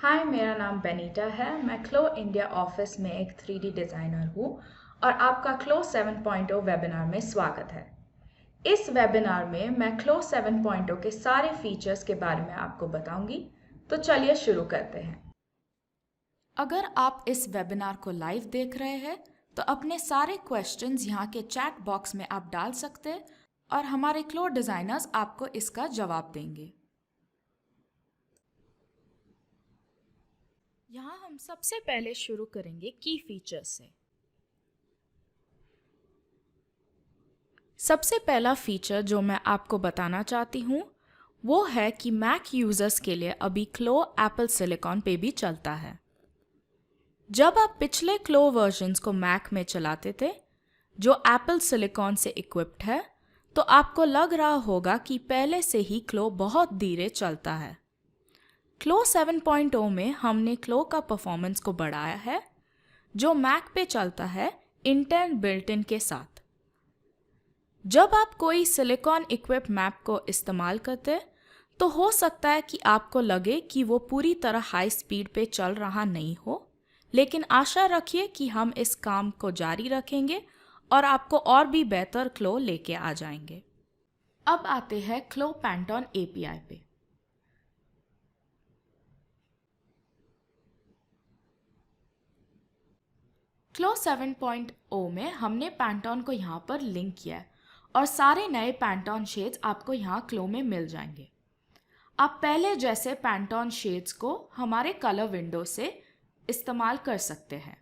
हाय, मेरा नाम बेनीटा है। मैं क्लो इंडिया ऑफिस में एक 3D डिज़ाइनर हूँ और आपका क्लो 7.0 वेबिनार में स्वागत है। इस वेबिनार में मैं क्लो 7.0 के सारे फीचर्स के बारे में आपको बताऊंगी। तो चलिए शुरू करते हैं। अगर आप इस वेबिनार को लाइव देख रहे हैं तो अपने सारे क्वेश्चंस यहाँ के चैट बॉक्स में आप डाल सकते हैं और हमारे क्लो डिज़ाइनर्स आपको इसका जवाब देंगे। यहाँ हम सबसे पहले शुरू करेंगे की फीचर्स से। सबसे पहला फीचर जो मैं आपको बताना चाहती हूँ वो है कि मैक यूज़र्स के लिए अभी क्लो एप्पल सिलिकॉन पे भी चलता है। जब आप पिछले क्लो वर्जन्स को मैक में चलाते थे जो एप्पल सिलिकॉन से इक्विप्ड है, तो आपको लग रहा होगा कि पहले से ही क्लो बहुत धीरे चलता है। क्लो 7.0 में हमने क्लो का परफॉर्मेंस को बढ़ाया है जो मैक पे चलता है इंटेल बिल्ट इन के साथ। जब आप कोई सिलिकॉन इक्विप मैक को इस्तेमाल करते तो हो सकता है कि आपको लगे कि वो पूरी तरह हाई स्पीड पे चल रहा नहीं हो, लेकिन आशा रखिए कि हम इस काम को जारी रखेंगे और आपको और भी बेहतर क्लो लेके आ जाएंगे। अब आते हैं क्लो पैंटॉन एपीआई पे। क्लो 7.0 में हमने पैंटॉन को यहाँ पर लिंक किया है और सारे नए पैंटॉन शेड्स आपको यहाँ क्लो में मिल जाएंगे। आप पहले जैसे पैंटॉन शेड्स को हमारे कलर विंडो से इस्तेमाल कर सकते हैं।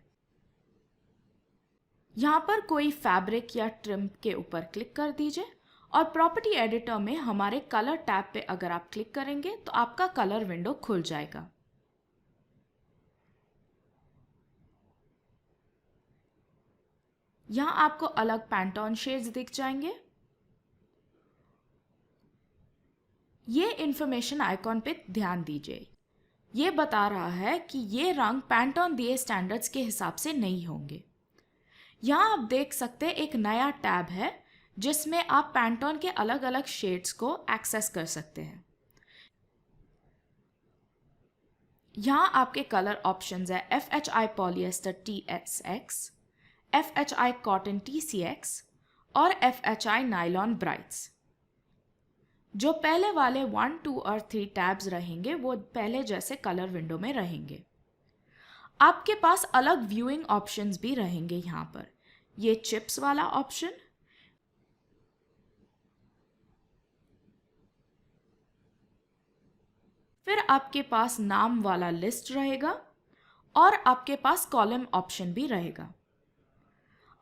यहाँ पर कोई फैब्रिक या ट्रिम के ऊपर क्लिक कर दीजिए और प्रॉपर्टी एडिटर में हमारे कलर टैब पे अगर आप क्लिक करेंगे तो आपका कलर विंडो खुल जाएगा। यहाँ आपको अलग पैंटॉन शेड्स दिख जाएंगे। ये इंफॉर्मेशन आइकॉन पे ध्यान दीजिए। ये बता रहा है कि ये रंग पैंटॉन दिए स्टैंडर्ड्स के हिसाब से नहीं होंगे। यहाँ आप देख सकते हैं एक नया टैब है जिसमें आप पैंटॉन के अलग अलग शेड्स को एक्सेस कर सकते हैं। यहाँ आपके कलर ऑप्शंस है FHI polyester TSX, FHI cotton TCX और FHI नायलॉन ब्राइट्स। जो पहले वाले 1, 2 और 3 टैब्स रहेंगे वो पहले जैसे कलर विंडो में रहेंगे। आपके पास अलग व्यूइंग ऑप्शंस भी रहेंगे यहाँ पर। ये चिप्स वाला ऑप्शन, फिर आपके पास नाम वाला लिस्ट रहेगा और आपके पास कॉलम ऑप्शन भी रहेगा।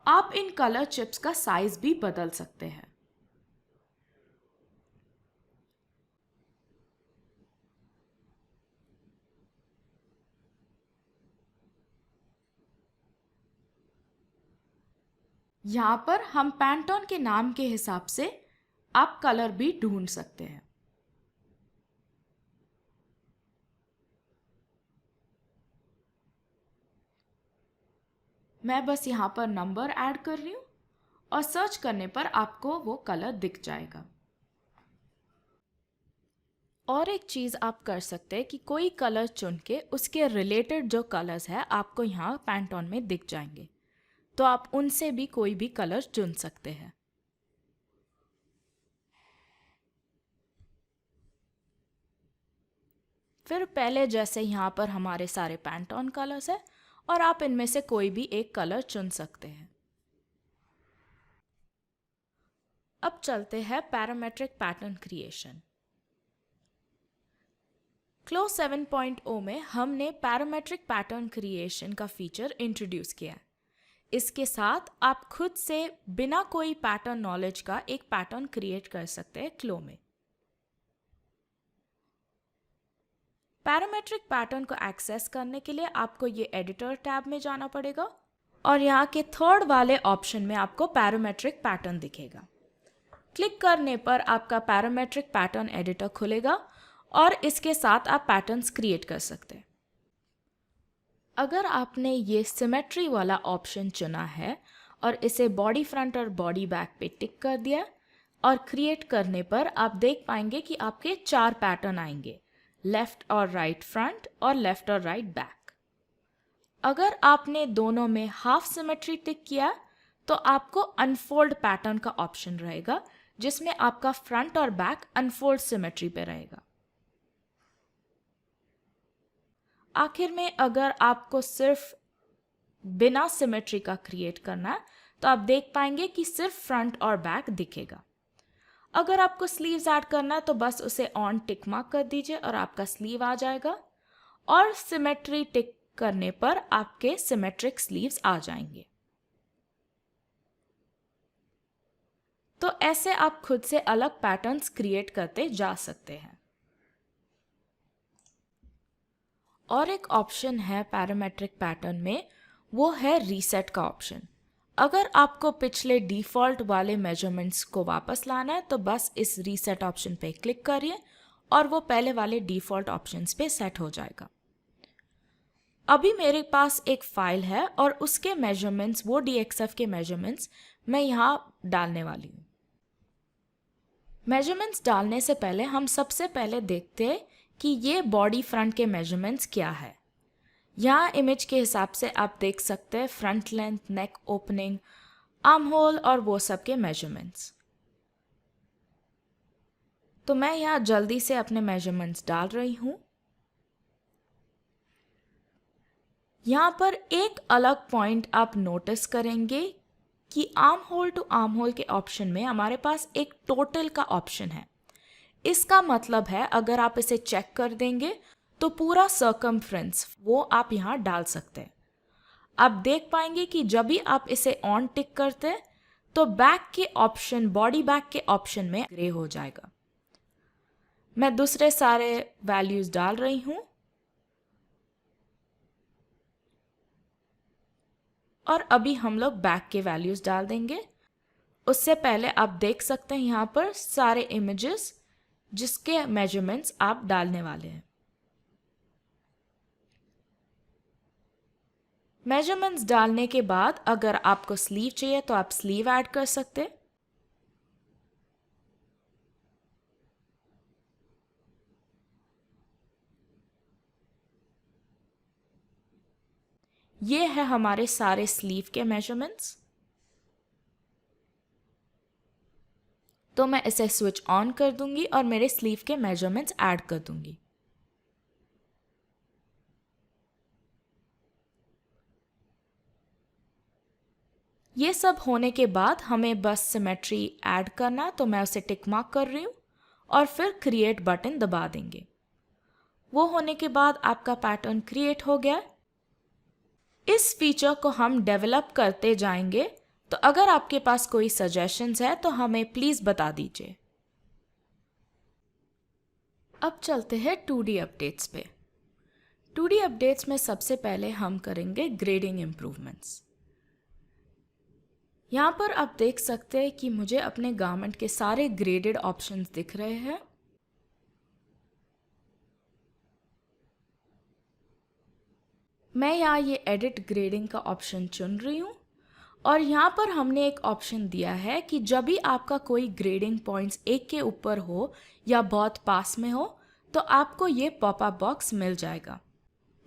आप इन कलर चिप्स का साइज भी बदल सकते हैं। यहाँ पर हम पैंटॉन के नाम के हिसाब से आप कलर भी ढूंढ सकते हैं। मैं बस यहाँ पर नंबर ऐड कर रही हूँ और सर्च करने पर आपको वो कलर दिख जाएगा। और एक चीज़ आप कर सकते हैं कि कोई कलर चुन के उसके रिलेटेड जो कलर्स है आपको यहाँ पैंटॉन में दिख जाएंगे, तो आप उनसे भी कोई भी कलर चुन सकते हैं। फिर पहले जैसे यहाँ पर हमारे सारे पैंटॉन कलर्स है और आप इनमें से कोई भी एक कलर चुन सकते हैं। अब चलते हैं पैरामेट्रिक पैटर्न क्रिएशन। क्लो 7.0 में हमने पैरामेट्रिक पैटर्न क्रिएशन का फीचर इंट्रोड्यूस किया है। इसके साथ आप खुद से बिना कोई पैटर्न नॉलेज का एक पैटर्न क्रिएट कर सकते हैं क्लो में। पैरामेट्रिक पैटर्न को एक्सेस करने के लिए आपको ये एडिटर टैब में जाना पड़ेगा और यहाँ के थर्ड वाले ऑप्शन में आपको पैरामेट्रिक पैटर्न दिखेगा। क्लिक करने पर आपका पैरामेट्रिक पैटर्न एडिटर खुलेगा और इसके साथ आप पैटर्न्स क्रिएट कर सकते हैं। अगर आपने ये सिमेट्री वाला ऑप्शन चुना है और इसे बॉडी फ्रंट और बॉडी बैक पे टिक कर दिया और क्रिएट करने पर आप देख पाएंगे कि आपके 4 पैटर्न आएंगे, लेफ्ट और राइट फ्रंट और लेफ्ट और राइट बैक। अगर आपने दोनों में हाफ सिमेट्री टिक किया तो आपको अनफोल्ड पैटर्न का ऑप्शन रहेगा, जिसमें आपका फ्रंट और बैक अनफोल्ड सिमेट्री पे रहेगा। आखिर में अगर आपको सिर्फ बिना सिमेट्री का क्रिएट करना है तो आप देख पाएंगे कि सिर्फ फ्रंट और बैक दिखेगा। अगर आपको स्लीव्स ऐड करना है तो बस उसे ऑन टिक मार्क कर दीजिए और आपका स्लीव आ जाएगा, और सिमेट्री टिक करने पर आपके सिमेट्रिक स्लीव्स आ जाएंगे। तो ऐसे आप खुद से अलग पैटर्न्स क्रिएट करते जा सकते हैं। और एक ऑप्शन है पैरामेट्रिक पैटर्न में, वो है रीसेट का ऑप्शन। अगर आपको पिछले डिफ़ॉल्ट वाले मेजरमेंट्स को वापस लाना है तो बस इस रीसेट ऑप्शन पे क्लिक करिए और वो पहले वाले डिफ़ॉल्ट ऑप्शंस पे सेट हो जाएगा। अभी मेरे पास एक फाइल है और उसके मेजरमेंट्स, वो DXF के मेजरमेंट्स मैं यहाँ डालने वाली हूँ। मेजरमेंट्स डालने से पहले हम सबसे पहले देखते हैं कि ये बॉडी फ्रंट के मेजरमेंट्स क्या है। यहाँ इमेज के हिसाब से आप देख सकते हैं फ्रंट लेंथ, नेक ओपनिंग, आर्म होल और वो सब के मेजरमेंट्स। तो मैं यहाँ जल्दी से अपने मेजरमेंट्स डाल रही हूँ। यहाँ पर एक अलग पॉइंट आप नोटिस करेंगे कि arm hole to arm hole के ऑप्शन में हमारे पास एक टोटल का ऑप्शन है। इसका मतलब है अगर आप इसे चेक कर देंगे तो पूरा सर्कमफ्रेंस वो आप यहाँ डाल सकते हैं। आप देख पाएंगे कि जब भी आप इसे ऑन टिक करते हैं तो बैक के ऑप्शन, बॉडी बैक के ऑप्शन में ग्रे हो जाएगा। मैं दूसरे सारे वैल्यूज डाल रही हूँ और अभी हम लोग बैक के वैल्यूज डाल देंगे। उससे पहले आप देख सकते हैं यहाँ पर सारे इमेजेस जिसके मेजरमेंट्स आप डालने वाले हैं। मेजरमेंट्स डालने के बाद अगर आपको स्लीव चाहिए तो आप स्लीव ऐड कर सकते हैं। ये है हमारे सारे स्लीव के मेजरमेंट्स। तो मैं इसे स्विच ऑन कर दूंगी और मेरे स्लीव के मेजरमेंट्स ऐड कर दूंगी। ये सब होने के बाद हमें बस सिमेट्री ऐड करना है, तो मैं उसे टिक मार्क कर रही हूँ और फिर क्रिएट बटन दबा देंगे। वो होने के बाद आपका पैटर्न क्रिएट हो गया। इस फीचर को हम डेवलप करते जाएंगे, तो अगर आपके पास कोई सजेशंस है तो हमें प्लीज़ बता दीजिए। अब चलते हैं 2D अपडेट्स पे। 2D अपडेट्स में सबसे पहले हम करेंगे ग्रेडिंग इम्प्रूवमेंट्स। यहाँ पर आप देख सकते हैं कि मुझे अपने गारमेंट के सारे ग्रेडेड ऑप्शंस दिख रहे हैं। मैं यहाँ ये एडिट ग्रेडिंग का ऑप्शन चुन रही हूँ और यहाँ पर हमने एक ऑप्शन दिया है कि जब भी आपका कोई ग्रेडिंग पॉइंट्स एक के ऊपर हो या बहुत पास में हो तो आपको ये पॉपअप बॉक्स मिल जाएगा।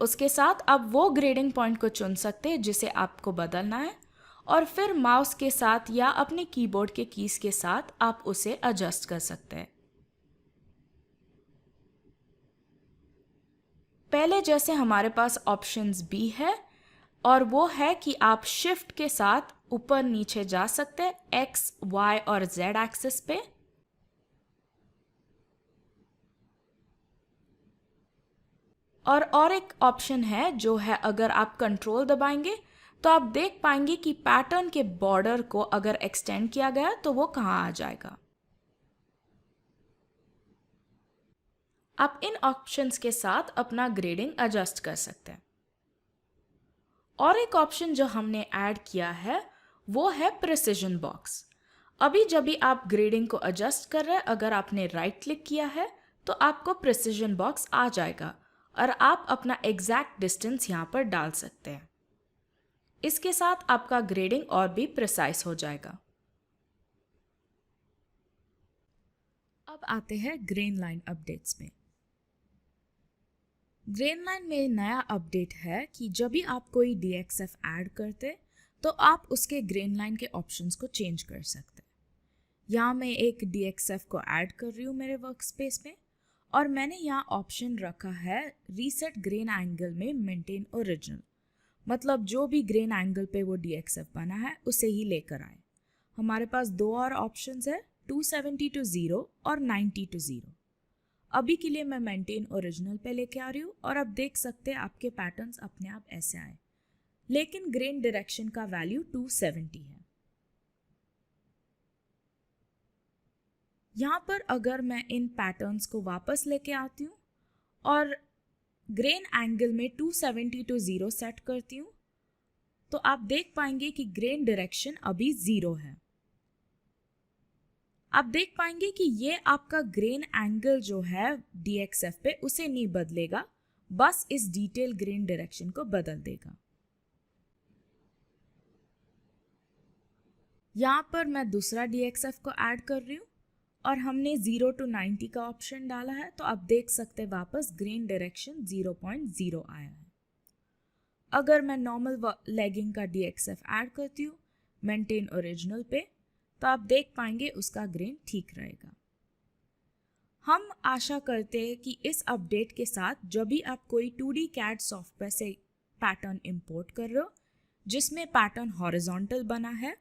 उसके साथ आप वो ग्रेडिंग पॉइंट को चुन सकते हैं जिसे आपको बदलना है और फिर माउस के साथ या अपने कीबोर्ड के कीज के साथ आप उसे एडजस्ट कर सकते हैं। पहले जैसे हमारे पास ऑप्शंस भी है और वो है कि आप शिफ्ट के साथ ऊपर नीचे जा सकते हैं X, Y और Z एक्सिस पे। और एक ऑप्शन है जो है अगर आप कंट्रोल दबाएंगे तो आप देख पाएंगे कि पैटर्न के बॉर्डर को अगर एक्सटेंड किया गया तो वो कहाँ आ जाएगा। आप इन ऑप्शंस के साथ अपना ग्रेडिंग एडजस्ट कर सकते हैं। और एक ऑप्शन जो हमने ऐड किया है वो है प्रिसिजन बॉक्स। अभी जब भी आप ग्रेडिंग को एडजस्ट कर रहे हैं, अगर आपने राइट क्लिक किया है तो आपको प्रिसिजन बॉक्स आ जाएगा और आप अपना एग्जैक्ट डिस्टेंस यहाँ पर डाल सकते हैं। इसके साथ आपका ग्रेडिंग और भी प्रिसाइज हो जाएगा। अब आते हैं ग्रेन लाइन अपडेट्स में। ग्रेन लाइन में नया अपडेट है कि जब भी आप कोई DXF ऐड करते तो आप उसके ग्रेन लाइन के ऑप्शंस को चेंज कर सकते। यहाँ मैं एक DXF को ऐड कर रही हूँ मेरे वर्क स्पेस में और मैंने यहाँ ऑप्शन रखा है रीसेट ग्रेन एंगल में मेंटेन ओरिजिनल, मतलब जो भी ग्रेन एंगल पे वो DXF बना है उसे ही लेकर आए। हमारे पास दो और ऑप्शंस है 270 to 0 और 90 to 0। अभी के लिए मैं मेंटेन ओरिजिनल पे लेके आ रही हूँ और अब देख सकते हैं आपके पैटर्न्स अपने आप ऐसे आए, लेकिन ग्रेन डायरेक्शन का वैल्यू 270 है। यहाँ पर अगर मैं इन पैटर्न्स को वापस लेके आती हूँ और ग्रेन एंगल में 270 to 0 सेट करती हूँ तो आप देख पाएंगे कि ग्रेन डायरेक्शन अभी 0 है। आप देख पाएंगे कि ये आपका ग्रेन एंगल जो है DXF पे उसे नहीं बदलेगा, बस इस डिटेल ग्रेन डायरेक्शन को बदल देगा। यहाँ पर मैं दूसरा DXF को ऐड कर रही हूँ और हमने 0 to 90 का ऑप्शन डाला है, तो आप देख सकते वापस ग्रेन डायरेक्शन 0.0 आया है। अगर मैं नॉर्मल लेगिंग का DXF ऐड करती हूँ मेंटेन ओरिजिनल पे तो आप देख पाएंगे उसका ग्रेन ठीक रहेगा। हम आशा करते हैं कि इस अपडेट के साथ जब भी आप कोई 2D CAD सॉफ्टवेयर से पैटर्न इंपोर्ट कर रहे हो जिसमें पैटर्न हॉरिजॉन्टल बना है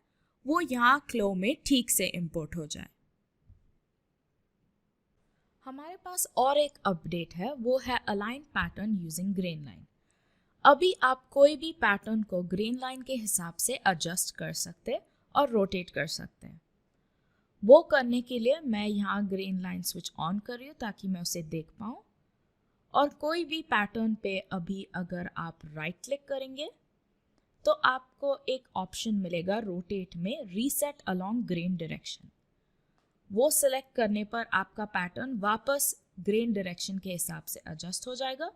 वो यहाँ क्लो में ठीक से इंपोर्ट हो जाए। हमारे पास और एक अपडेट है, वो है align pattern using grain line. अभी आप कोई भी पैटर्न को ग्रेन लाइन के हिसाब से एडजस्ट कर सकते और रोटेट कर सकते हैं। वो करने के लिए मैं यहाँ ग्रेन लाइन स्विच ऑन कर रही हूँ ताकि मैं उसे देख पाऊँ। और कोई भी पैटर्न पे अभी अगर आप राइट क्लिक करेंगे तो आपको एक ऑप्शन मिलेगा रोटेट में रीसेट अलोंग ग्रेन डायरेक्शन। वो सिलेक्ट करने पर आपका पैटर्न वापस ग्रेन डायरेक्शन के हिसाब से एडजस्ट हो जाएगा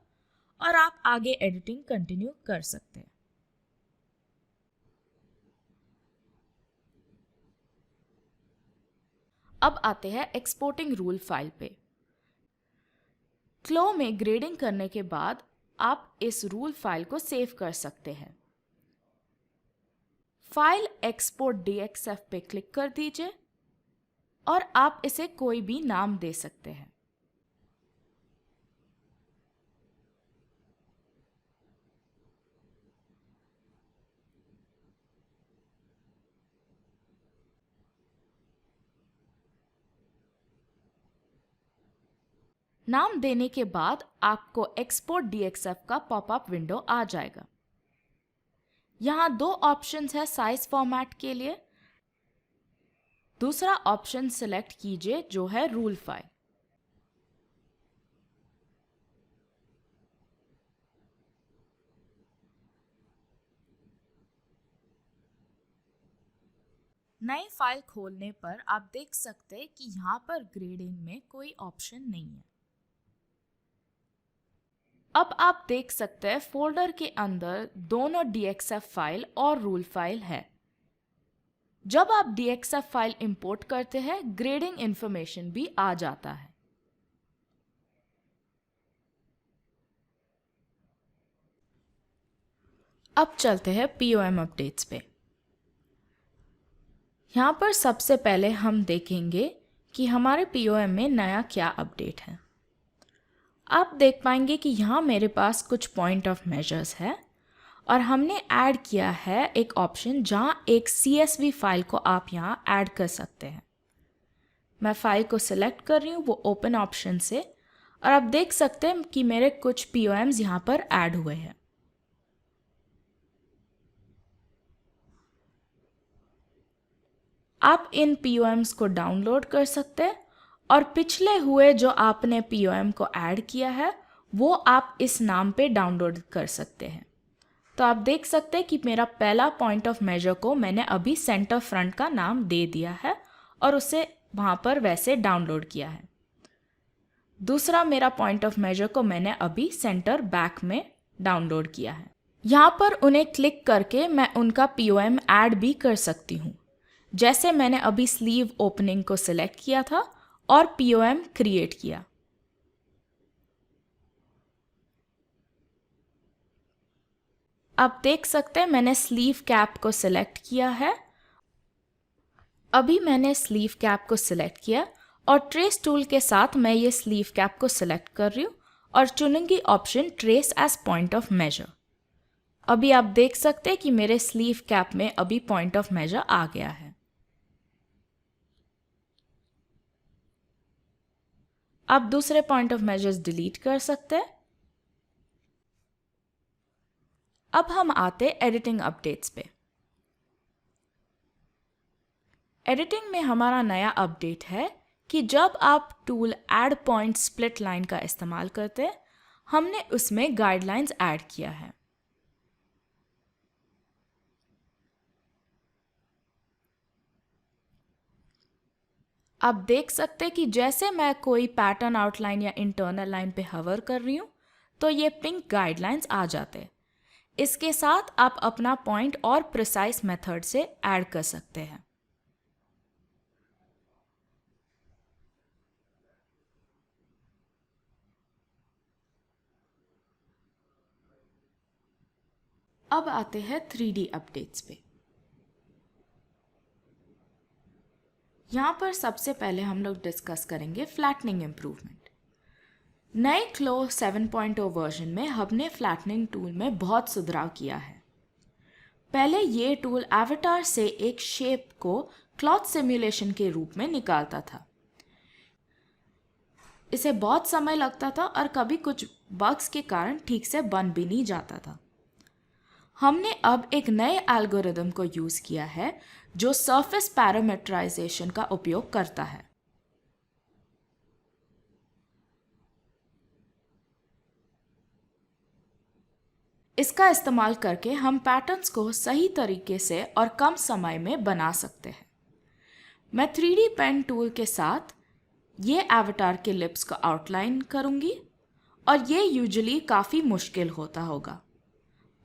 और आप आगे एडिटिंग कंटिन्यू कर सकते हैं। अब आते हैं एक्सपोर्टिंग रूल फाइल पे। क्लो में ग्रेडिंग करने के बाद आप इस रूल फाइल को सेव कर सकते हैं। फाइल एक्सपोर्ट DXF पे क्लिक कर दीजिए और आप इसे कोई भी नाम दे सकते हैं। नाम देने के बाद आपको एक्सपोर्ट DXF का पॉपअप विंडो आ जाएगा। यहाँ दो ऑप्शंस है साइज फॉर्मेट के लिए। दूसरा ऑप्शन सिलेक्ट कीजिए जो है रूल फाइल। नई फाइल खोलने पर आप देख सकते हैं कि यहाँ पर ग्रेडिंग में कोई ऑप्शन नहीं है। अब आप देख सकते हैं फोल्डर के अंदर दोनों DXF फाइल और रूल फाइल है। जब आप DXF फाइल इंपोर्ट करते हैं ग्रेडिंग इंफॉर्मेशन भी आ जाता है। अब चलते हैं POM अपडेट्स पे। यहाँ पर सबसे पहले हम देखेंगे कि हमारे POM में नया क्या अपडेट है। आप देख पाएंगे कि यहाँ मेरे पास कुछ पॉइंट ऑफ मेजर्स है और हमने ऐड किया है एक ऑप्शन जहाँ एक CSV फाइल को आप यहाँ ऐड कर सकते हैं। मैं फाइल को सिलेक्ट कर रही हूँ वो ओपन ऑप्शन से और आप देख सकते हैं कि मेरे कुछ POMs यहाँ पर ऐड हुए हैं। आप इन POMs को डाउनलोड कर सकते हैं और पिछले हुए जो आपने POM को ऐड किया है वो आप इस नाम पे डाउनलोड कर सकते हैं। तो आप देख सकते हैं कि मेरा पहला पॉइंट ऑफ मेजर को मैंने अभी सेंटर फ्रंट का नाम दे दिया है और उसे वहाँ पर वैसे डाउनलोड किया है। दूसरा मेरा पॉइंट ऑफ मेजर को मैंने अभी सेंटर बैक में डाउनलोड किया है। यहाँ पर उन्हें क्लिक करके मैं उनका POM ऐड भी कर सकती हूँ। जैसे मैंने अभी स्लीव ओपनिंग को सिलेक्ट किया था और POM क्रिएट किया। आप देख सकते हैं मैंने स्लीव कैप को सिलेक्ट किया है। अभी मैंने स्लीव कैप को सिलेक्ट किया और ट्रेस टूल के साथ मैं ये स्लीव कैप को सिलेक्ट कर रही हूँ और चुनूंगी option trace as point of measure. अभी आप देख सकते हैं कि मेरे स्लीव कैप में अभी पॉइंट ऑफ मेजर आ गया है। आप दूसरे पॉइंट ऑफ मेजर्स डिलीट कर सकते हैं। अब हम आते एडिटिंग अपडेट्स पे। एडिटिंग में हमारा नया अपडेट है कि जब आप tool add point split line का इस्तेमाल करते हैं, हमने उसमें गाइडलाइंस ऐड किया है। आप देख सकते हैं कि जैसे मैं कोई पैटर्न आउटलाइन या इंटरनल लाइन पे हवर कर रही हूँ तो ये पिंक गाइडलाइंस आ जाते हैं। इसके साथ आप अपना पॉइंट और प्रिसाइज मेथड से ऐड कर सकते हैं। अब आते हैं 3D अपडेट्स पे। यहाँ पर सबसे पहले हम लोग डिस्कस करेंगे फ्लैटनिंग इम्प्रूवमेंट। नए क्लो 7.0 वर्जन में हमने फ्लैटनिंग टूल में बहुत सुधार किया है। पहले ये टूल एवटार से एक शेप को क्लॉथ सिमुलेशन के रूप में निकालता था। इसे बहुत समय लगता था और कभी कुछ बग्स के कारण ठीक से बन भी नहीं जाता था। हमने अब एक नए एल्गोरिदम को यूज़ किया है जो सरफेस पैरामीटराइजेशन का उपयोग करता है। इसका इस्तेमाल करके हम पैटर्न्स को सही तरीके से और कम समय में बना सकते हैं। मैं 3D पेन टूल के साथ ये एवटार के लिप्स को आउटलाइन करूंगी और ये यूजुअली काफ़ी मुश्किल होता होगा,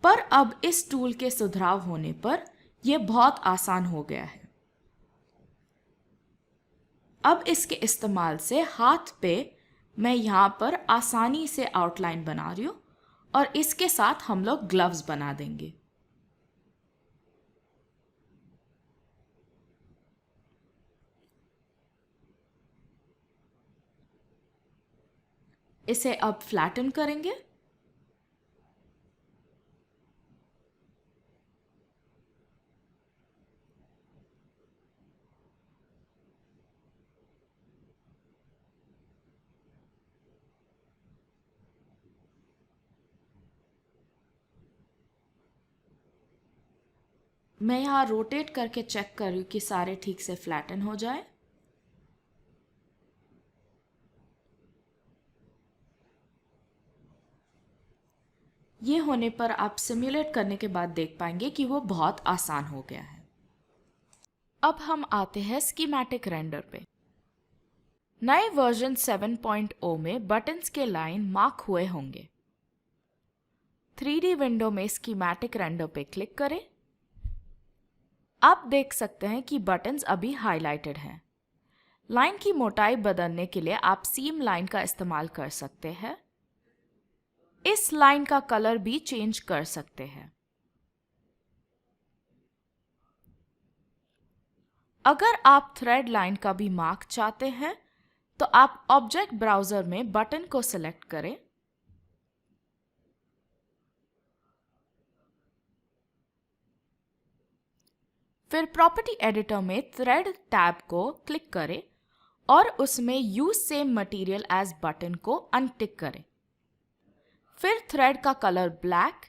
पर अब इस टूल के सुधार होने पर यह बहुत आसान हो गया है। अब इसके इस्तेमाल से हाथ पे मैं यहाँ पर आसानी से आउटलाइन बना रही हूँ और इसके साथ हम लोग ग्लव्स बना देंगे। इसे अब फ्लैटन करेंगे। मैं यहाँ रोटेट करके चेक कर रही हूँ कि सारे ठीक से फ्लैटन हो जाए। ये होने पर आप सिमुलेट करने के बाद देख पाएंगे कि वो बहुत आसान हो गया है। अब हम आते हैं स्कीमेटिक रेंडर पे। नए वर्जन 7.0 में बटन्स के लाइन मार्क हुए होंगे। 3D विंडो में स्कीमेटिक रेंडर पे क्लिक करें। आप देख सकते हैं कि बटन्स अभी हाइलाइटेड हैं। लाइन की मोटाई बदलने के लिए आप सीम लाइन का इस्तेमाल कर सकते हैं। इस लाइन का कलर भी चेंज कर सकते हैं। अगर आप थ्रेड लाइन का भी मार्क चाहते हैं तो आप ऑब्जेक्ट ब्राउजर में बटन को सिलेक्ट करें। फिर प्रॉपर्टी एडिटर में थ्रेड टैब को क्लिक करें और उसमें use same material as button को अनटिक करें। फिर थ्रेड का कलर ब्लैक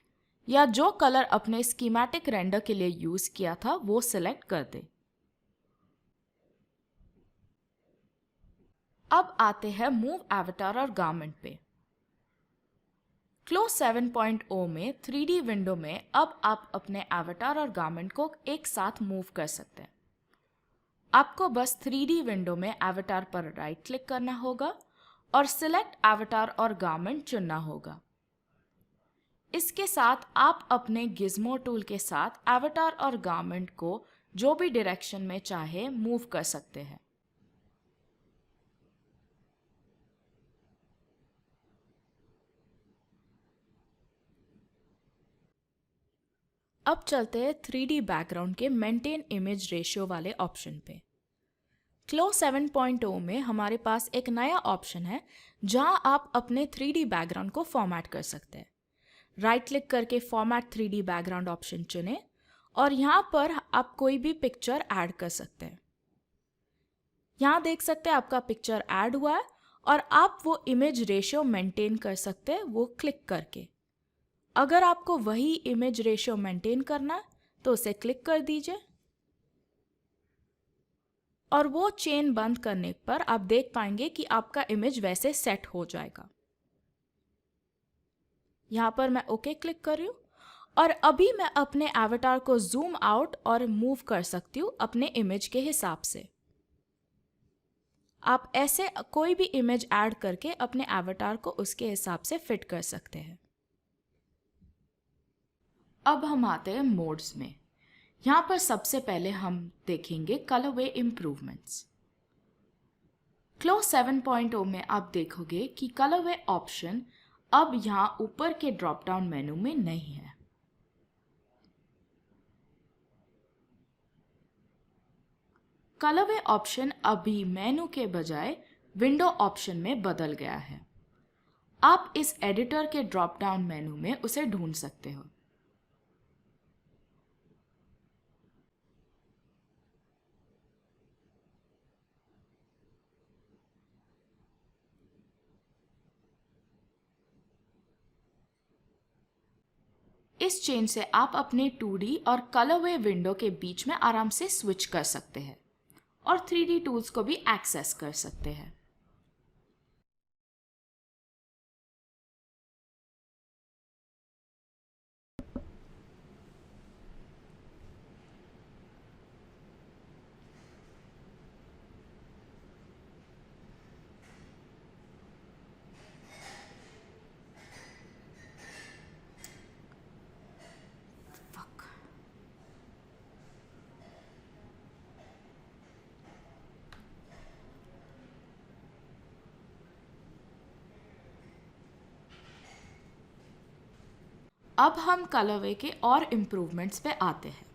या जो कलर अपने स्कीमेटिक रेंडर के लिए यूज किया था वो सिलेक्ट कर दें। अब आते हैं मूव एवटार और गारमेंट पे। क्लो 7.0 में 3D विंडो में अब आप अपने एवटार और गारमेंट को एक साथ मूव कर सकते हैं। आपको बस 3D विंडो में एवटार पर राइट क्लिक करना होगा और सिलेक्ट एवटार और गारमेंट चुनना होगा। इसके साथ आप अपने गिज़्मो टूल के साथ एवटार और गारमेंट को जो भी डायरेक्शन में चाहे मूव कर सकते हैं। अब चलते हैं 3D बैकग्राउंड के मेंटेन इमेज रेशियो वाले ऑप्शन पे। क्लो 7.0 में हमारे पास एक नया ऑप्शन है जहां आप अपने 3D बैकग्राउंड को फॉर्मेट कर सकते हैं। राइट क्लिक करके फॉर्मेट 3D बैकग्राउंड ऑप्शन चुनें और यहाँ पर आप कोई भी पिक्चर ऐड कर सकते हैं। यहाँ देख सकते हैं आपका पिक्चर ऐड हुआ है और आप वो इमेज रेशियो मेंटेन कर सकते हैं वो क्लिक करके। अगर आपको वही इमेज रेशियो मेंटेन करना है तो उसे क्लिक कर दीजिए और वो चेन बंद करने पर आप देख पाएंगे कि आपका इमेज वैसे सेट हो जाएगा। यहाँ पर मैं ओके क्लिक कर रही हूँ और अभी मैं अपने एवटार को जूम आउट और मूव कर सकती हूँ अपने इमेज के हिसाब से। आप ऐसे कोई भी इमेज ऐड करके अपने एवटार को उसके हिसाब से फिट कर सकते हैं। अब हम आते हैं मोड्स में। यहाँ पर सबसे पहले हम देखेंगे कलरवे इम्प्रूवमेंट्स। क्लो 7.0 में आप देखोगे कि कलरवे ऑप्शन अब यहाँ ऊपर के ड्रॉप डाउन मेनू में नहीं है। कलरवे ऑप्शन अभी मेनू के बजाय विंडो ऑप्शन में बदल गया है। आप इस एडिटर के ड्रॉप डाउन मेनू में उसे ढूंढ सकते हो। इस चेंज से आप अपने 2D और कलरवे विंडो के बीच में आराम से स्विच कर सकते हैं और 3D टूल्स को भी एक्सेस कर सकते हैं। अब हम कलरवे के और इम्प्रूवमेंट्स पे आते हैं।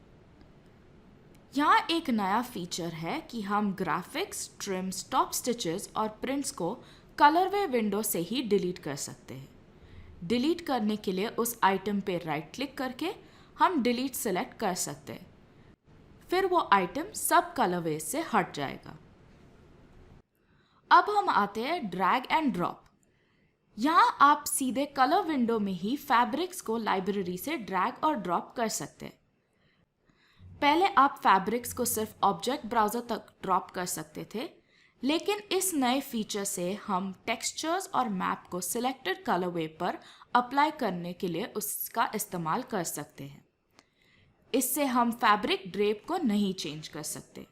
यहाँ एक नया फीचर है कि हम ग्राफिक्स, ट्रिम्स, टॉप स्टिचेस और प्रिंट्स को कलरवे विंडो से ही डिलीट कर सकते हैं। डिलीट करने के लिए उस आइटम पे राइट क्लिक करके हम डिलीट सेलेक्ट कर सकते हैं। फिर वो आइटम सब कलरवे से हट जाएगा। अब हम आते हैं ड्रैग एंड ड्रॉप। यहाँ आप सीधे कलर विंडो में ही फैब्रिक्स को लाइब्रेरी से ड्रैग और ड्रॉप कर सकते हैं। पहले आप फैब्रिक्स को सिर्फ ऑब्जेक्ट ब्राउज़र तक ड्रॉप कर सकते थे, लेकिन इस नए फीचर से हम टेक्सचर्स और मैप को सिलेक्टेड कलरवे पर अप्लाई करने के लिए उसका इस्तेमाल कर सकते हैं। इससे हम फैब्रिक ड्रेप को नहीं चेंज कर सकते।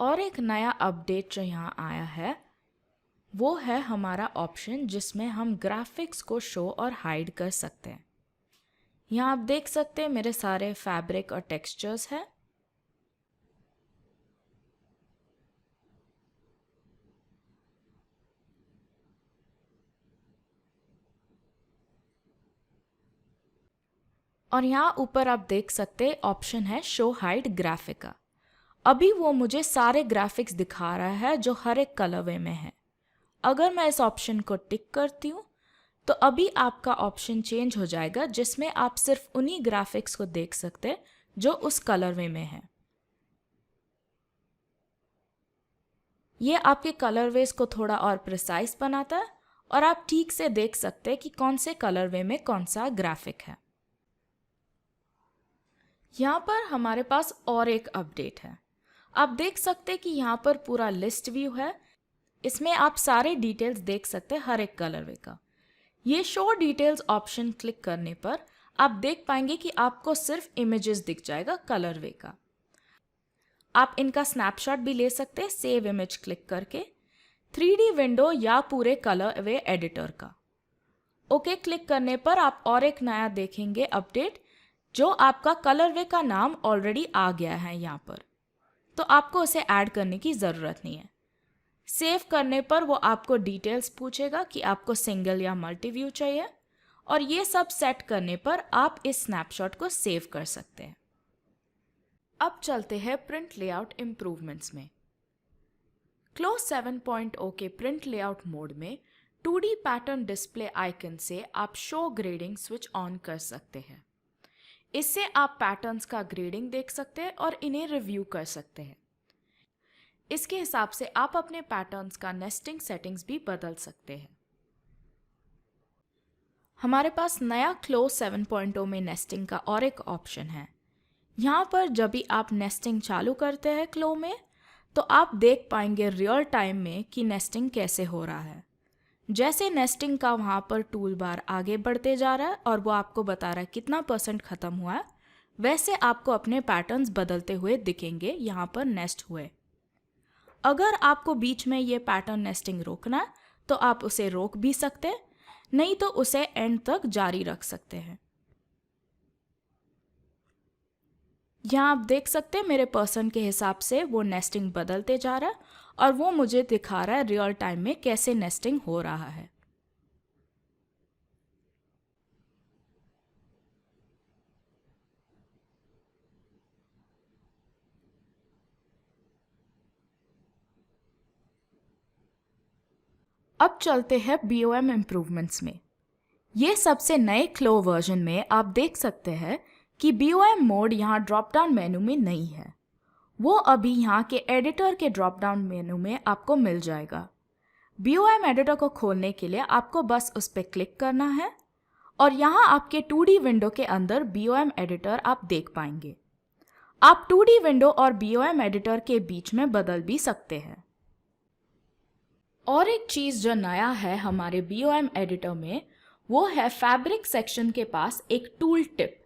और एक नया अपडेट जो यहाँ आया है वो है हमारा ऑप्शन जिसमें हम ग्राफिक्स को शो और हाइड कर सकते हैं। यहाँ आप देख सकते हैं मेरे सारे फैब्रिक और टेक्सचर्स हैं। और यहाँ ऊपर आप देख सकते हैं ऑप्शन है शो हाइड ग्राफिका। अभी वो मुझे सारे ग्राफिक्स दिखा रहा है जो हर एक कलरवे में है। अगर मैं इस ऑप्शन को टिक करती हूँ तो अभी आपका ऑप्शन चेंज हो जाएगा जिसमें आप सिर्फ उन्हीं ग्राफिक्स को देख सकते हैं जो उस कलरवे में है। ये आपके कलरवेज को थोड़ा और प्रिसाइज बनाता है और आप ठीक से देख सकते हैं कि कौन से कलरवे में कौन सा ग्राफिक है। यहाँ पर हमारे पास और एक अपडेट है। आप देख सकते हैं कि यहाँ पर पूरा लिस्ट व्यू है। इसमें आप सारे डिटेल्स देख सकते हैं हर एक कलरवे का। ये शो डिटेल्स ऑप्शन क्लिक करने पर आप देख पाएंगे कि आपको सिर्फ इमेजेस दिख जाएगा कलरवे का। आप इनका स्नैपशॉट भी ले सकते हैं सेव इमेज क्लिक करके, 3D विंडो या पूरे कलरवे एडिटर का। ओके क्लिक करने पर आप और एक नया देखेंगे अपडेट जो आपका कलरवे का नाम ऑलरेडी आ गया है यहाँ पर, तो आपको उसे ऐड करने की ज़रूरत नहीं है। सेव करने पर वो आपको डिटेल्स पूछेगा कि आपको सिंगल या मल्टी व्यू चाहिए और ये सब सेट करने पर आप इस स्नैपशॉट को सेव कर सकते हैं। अब चलते हैं प्रिंट लेआउट इम्प्रूवमेंट्स में। क्लो 7.0 के प्रिंट लेआउट मोड में 2D पैटर्न डिस्प्ले आइकन से आप शो ग्रेडिंग स्विच ऑन कर सकते हैं। इससे आप पैटर्न्स का ग्रेडिंग देख सकते हैं और इन्हें रिव्यू कर सकते हैं। इसके हिसाब से आप अपने पैटर्न्स का नेस्टिंग सेटिंग्स भी बदल सकते हैं। हमारे पास नया क्लो 7.0 में नेस्टिंग का और एक ऑप्शन है। यहाँ पर जब भी आप नेस्टिंग चालू करते हैं क्लो में, तो आप देख पाएंगे रियल टाइम में कि नेस्टिंग कैसे हो रहा है। जैसे नेस्टिंग का वहाँ पर टूल बार आगे बढ़ते जा रहा है और वो आपको बता रहा है कितना % ख़त्म हुआ है, वैसे आपको अपने पैटर्न्स बदलते हुए दिखेंगे यहाँ पर नेस्ट हुए। अगर आपको बीच में ये पैटर्न नेस्टिंग रोकना है तो आप उसे रोक भी सकते हैं, नहीं तो उसे एंड तक जारी रख सकते हैं। यहाँ आप देख सकते हैं मेरे पर्सन के हिसाब से वो नेस्टिंग बदलते जा रहा है और वो मुझे दिखा रहा है रियल टाइम में कैसे नेस्टिंग हो रहा है। अब चलते हैं BOM इम्प्रूवमेंट्स में। ये सबसे नए क्लो वर्जन में आप देख सकते हैं कि BOM मोड यहाँ ड्रॉप डाउन मेनू में नहीं है। वो अभी यहाँ के एडिटर के ड्रॉप डाउन मेनू में आपको मिल जाएगा। BOM एडिटर को खोलने के लिए आपको बस उस पर क्लिक करना है और यहाँ आपके 2D विंडो के अंदर BOM एडिटर आप देख पाएंगे। आप 2D विंडो और BOM एडिटर के बीच में बदल भी सकते हैं। और एक चीज़ जो नया है हमारे BOM एडिटर में, वो है फैब्रिक सेक्शन के पास एक टूल टिप।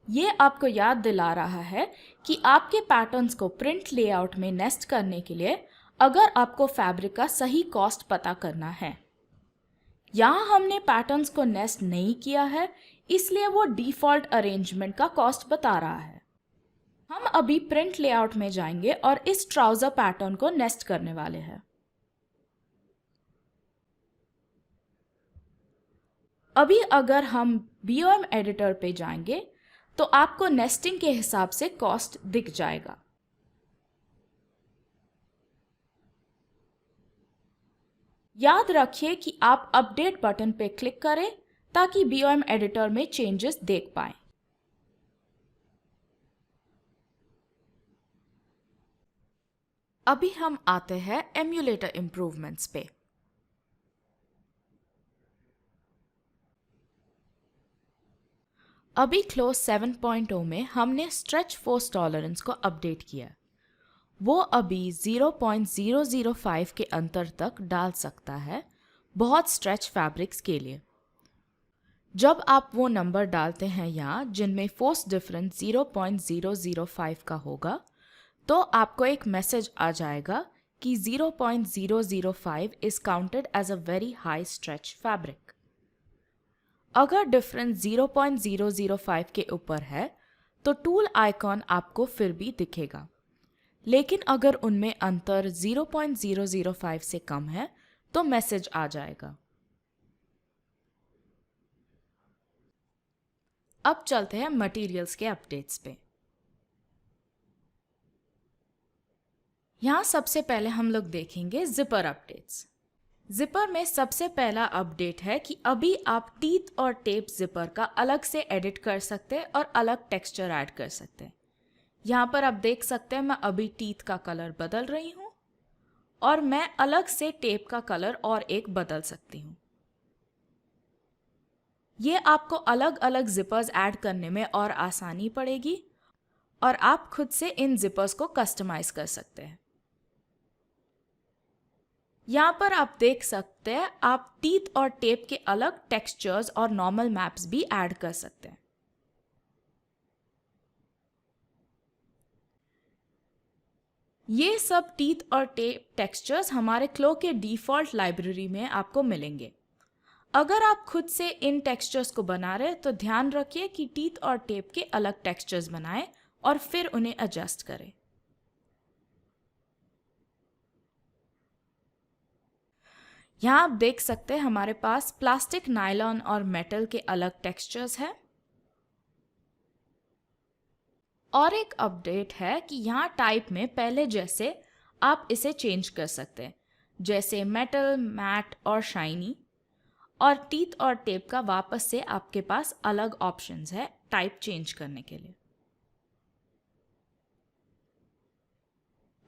ये आपको याद दिला रहा है कि आपके पैटर्न्स को प्रिंट लेआउट में नेस्ट करने के लिए अगर आपको फैब्रिक का सही कॉस्ट पता करना है। यहाँ हमने पैटर्न्स को नेस्ट नहीं किया है, इसलिए वो डिफ़ॉल्ट अरेंजमेंट का कॉस्ट बता रहा है। हम अभी प्रिंट लेआउट में जाएंगे और इस ट्राउज़र पैटर्न को नेस्ट करने वाले हैं। अभी अगर हम BOM एडिटर पे जाएंगे तो आपको नेस्टिंग के हिसाब से कॉस्ट दिख जाएगा। याद रखिए कि आप अपडेट बटन पे क्लिक करें ताकि BOM एडिटर में चेंजेस देख पाएं। अभी हम आते हैं एम्यूलेटर इम्प्रूवमेंट्स पे। अभी क्लो 7.0 में हमने स्ट्रेच फोर्स टॉलरेंस को अपडेट किया। वो अभी 0.005 के अंतर तक डाल सकता है बहुत स्ट्रेच फैब्रिक्स के लिए। जब आप वो नंबर डालते हैं यहाँ जिनमें फोर्स डिफरेंस 0.005 का होगा, तो आपको एक मैसेज आ जाएगा कि 0.005 is counted as a very high stretch fabric. अगर डिफरेंस 0.005 के ऊपर है तो टूल आइकॉन आपको फिर भी दिखेगा, लेकिन अगर उनमें अंतर 0.005 से कम है तो मैसेज आ जाएगा। अब चलते हैं मटेरियल्स के अपडेट्स पे। यहाँ सबसे पहले हम लोग देखेंगे जिपर अपडेट्स। जिपर में सबसे पहला अपडेट है कि अभी आप टीथ और टेप जिपर का अलग से एडिट कर सकते हैं और अलग टेक्सचर ऐड कर सकते हैं। यहाँ पर आप देख सकते हैं मैं अभी टीथ का कलर बदल रही हूँ और मैं अलग से टेप का कलर और एक बदल सकती हूँ। ये आपको अलग अलग जिपर्स ऐड करने में और आसानी पड़ेगी और आप खुद से इन जिपर्स को कस्टमाइज कर सकते हैं। यहाँ पर आप देख सकते हैं आप टीथ और टेप के अलग टेक्सचर्स और नॉर्मल मैप्स भी ऐड कर सकते हैं। ये सब टीथ और टेप टेक्सचर्स हमारे क्लो के डिफ़ॉल्ट लाइब्रेरी में आपको मिलेंगे। अगर आप खुद से इन टेक्सचर्स को बना रहे हैं तो ध्यान रखिए कि टीथ और टेप के अलग टेक्सचर्स बनाएं और फिर उन्हें एडजस्ट करें। यहाँ आप देख सकते हैं हमारे पास प्लास्टिक, नायलॉन और मेटल के अलग टेक्सचर्स हैं। और एक अपडेट है कि यहाँ टाइप में पहले जैसे आप इसे चेंज कर सकते हैं, जैसे मेटल, मैट और शाइनी। और टीथ और टेप का वापस से आपके पास अलग ऑप्शंस है टाइप चेंज करने के लिए।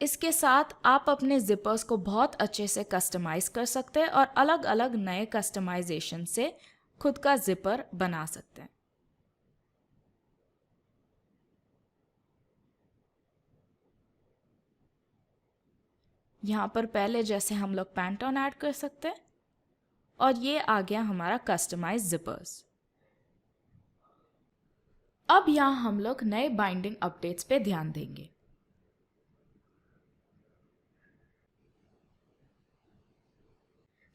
इसके साथ आप अपने जिपर्स को बहुत अच्छे से कस्टमाइज कर सकते हैं और अलग अलग नए कस्टमाइजेशन से खुद का जिपर बना सकते हैं। यहाँ पर पहले जैसे हम लोग पैंट ऑन ऐड कर सकते हैं और ये आ गया हमारा कस्टमाइज जिपर्स। अब यहाँ हम लोग नए बाइंडिंग अपडेट्स पे ध्यान देंगे।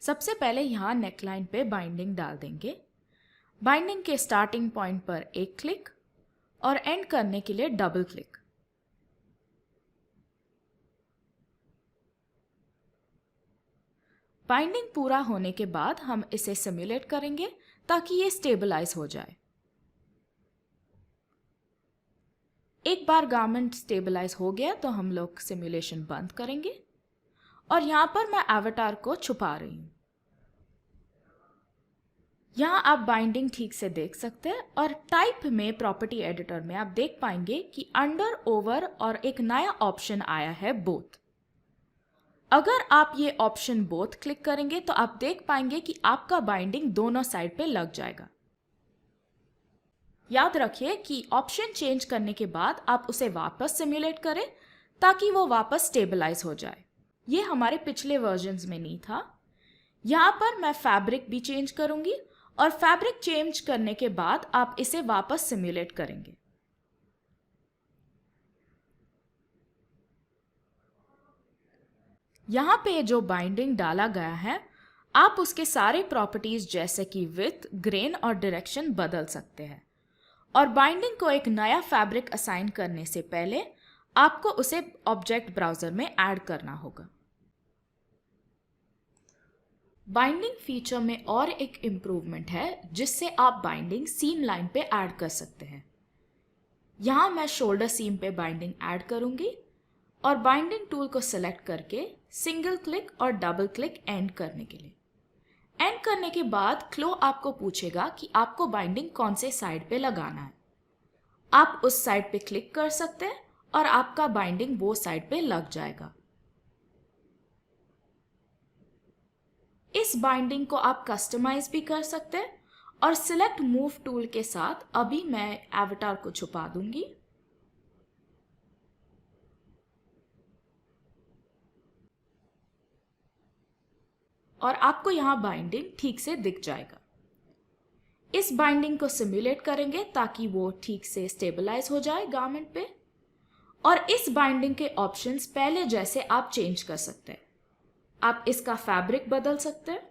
सबसे पहले यहाँ नेकलाइन पे बाइंडिंग डाल देंगे। बाइंडिंग के स्टार्टिंग पॉइंट पर एक क्लिक और एंड करने के लिए डबल क्लिक। बाइंडिंग पूरा होने के बाद हम इसे सिमुलेट करेंगे ताकि ये स्टेबलाइज हो जाए। एक बार गारमेंट स्टेबलाइज हो गया तो हम लोग सिमुलेशन बंद करेंगे और यहाँ पर मैं एवटार को छुपा रही हूँ। यहाँ आप बाइंडिंग ठीक से देख सकते हैं और टाइप में प्रॉपर्टी एडिटर में आप देख पाएंगे कि अंडर, ओवर और एक नया ऑप्शन आया है बोथ। अगर आप ये ऑप्शन बोथ क्लिक करेंगे तो आप देख पाएंगे कि आपका बाइंडिंग दोनों साइड पे लग जाएगा। याद रखिए कि ऑप्शन चेंज करने के बाद आप उसे वापस सिमुलेट करें ताकि वो वापस स्टेबलाइज हो जाए। ये हमारे पिछले वर्जन्स में नहीं था। यहाँ पर मैं फैब्रिक भी चेंज करूंगी और फैब्रिक चेंज करने के बाद आप इसे वापस सिमुलेट करेंगे। यहाँ पे जो बाइंडिंग डाला गया है आप उसके सारे प्रॉपर्टीज जैसे कि विड्थ, ग्रेन और डायरेक्शन बदल सकते हैं। और बाइंडिंग को एक नया फैब्रिक असाइन करने से पहले आपको उसे ऑब्जेक्ट ब्राउजर में ऐड करना होगा। बाइंडिंग फीचर में और एक इम्प्रूवमेंट है जिससे आप बाइंडिंग सीम लाइन पे ऐड कर सकते हैं। यहाँ मैं शोल्डर सीम पे बाइंडिंग ऐड करूंगी और बाइंडिंग टूल को सिलेक्ट करके सिंगल क्लिक और डबल क्लिक एंड करने के लिए। एंड करने के बाद क्लो आपको पूछेगा कि आपको बाइंडिंग कौन से साइड पे लगाना है। आप उस साइड पे क्लिक कर सकते हैं और आपका बाइंडिंग वो साइड पे लग जाएगा। इस बाइंडिंग को आप कस्टमाइज भी कर सकते हैं और सिलेक्ट मूव टूल के साथ अभी मैं एवटार को छुपा दूंगी और आपको यहां बाइंडिंग ठीक से दिख जाएगा। इस बाइंडिंग को सिमुलेट करेंगे ताकि वो ठीक से स्टेबलाइज हो जाए गारमेंट पे। और इस बाइंडिंग के ऑप्शंस पहले जैसे आप चेंज कर सकते हैं। आप इसका फैब्रिक बदल सकते हैं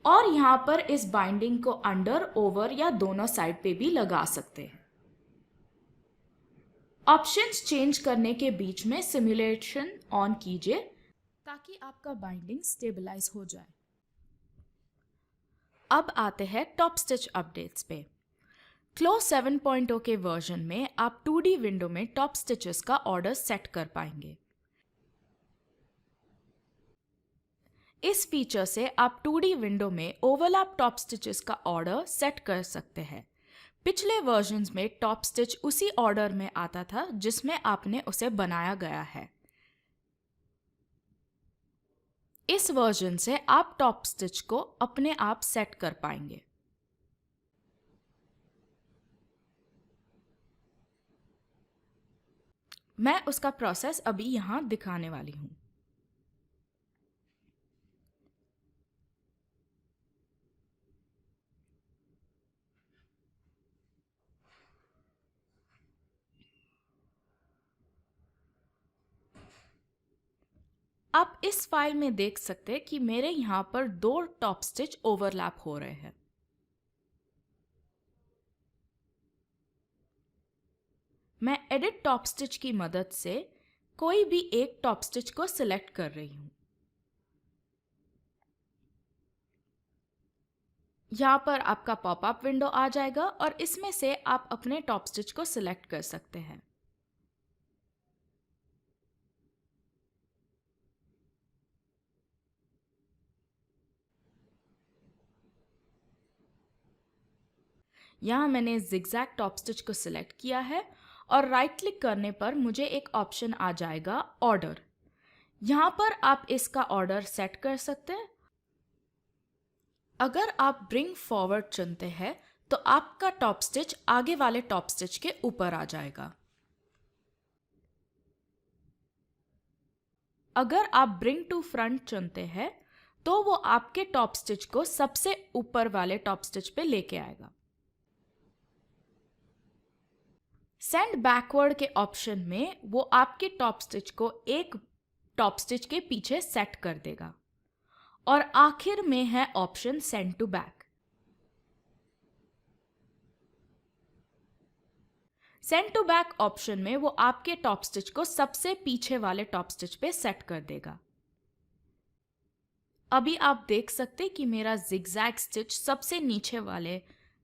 और यहां पर इस बाइंडिंग को अंडर, ओवर या दोनों साइड पे भी लगा सकते हैं। ऑप्शंस चेंज करने के बीच में सिमुलेशन ऑन कीजिए ताकि आपका बाइंडिंग स्टेबलाइज हो जाए। अब आते हैं टॉप स्टिच अपडेट्स पे। क्लो 7.0 के वर्जन में आप 2D विंडो में टॉप स्टिचेस का ऑर्डर सेट कर पाएंगे। इस फीचर से आप 2D विंडो में ओवरलैप टॉप स्टिचेस का ऑर्डर सेट कर सकते हैं। पिछले वर्जन्स में टॉप स्टिच उसी ऑर्डर में आता था जिसमें आपने उसे बनाया गया है। इस वर्जन से आप टॉप स्टिच को अपने आप सेट कर पाएंगे। मैं उसका प्रोसेस अभी यहां दिखाने वाली हूं। आप इस फाइल में देख सकते हैं कि मेरे यहां पर 2 टॉप स्टिच ओवरलैप हो रहे हैं। मैं एडिट टॉप स्टिच की मदद से कोई भी एक टॉप स्टिच को सिलेक्ट कर रही हूँ। यहाँ पर आपका पॉपअप विंडो आ जाएगा और इसमें से आप अपने टॉप स्टिच को सिलेक्ट कर सकते हैं। यहाँ मैंने जिगजैग टॉप स्टिच को सिलेक्ट किया है और राइट क्लिक करने पर मुझे एक ऑप्शन आ जाएगा ऑर्डर। यहाँ पर आप इसका ऑर्डर सेट कर सकते हैं। अगर आप ब्रिंग फॉरवर्ड चुनते हैं तो आपका टॉप स्टिच आगे वाले टॉप स्टिच के ऊपर आ जाएगा। अगर आप ब्रिंग टू फ्रंट चुनते हैं तो वो आपके टॉप स्टिच को सबसे ऊपर वाले टॉप स्टिच पे लेके आएगा। सेंड बैकवर्ड के ऑप्शन में वो आपके टॉप स्टिच को एक टॉप स्टिच के पीछे सेट कर देगा। और आखिर में है option send to back. Send to back option में वो आपके टॉप स्टिच को सबसे पीछे वाले टॉप स्टिच पे सेट कर देगा। अभी आप देख सकते कि मेरा जिगजैग स्टिच सबसे नीचे वाले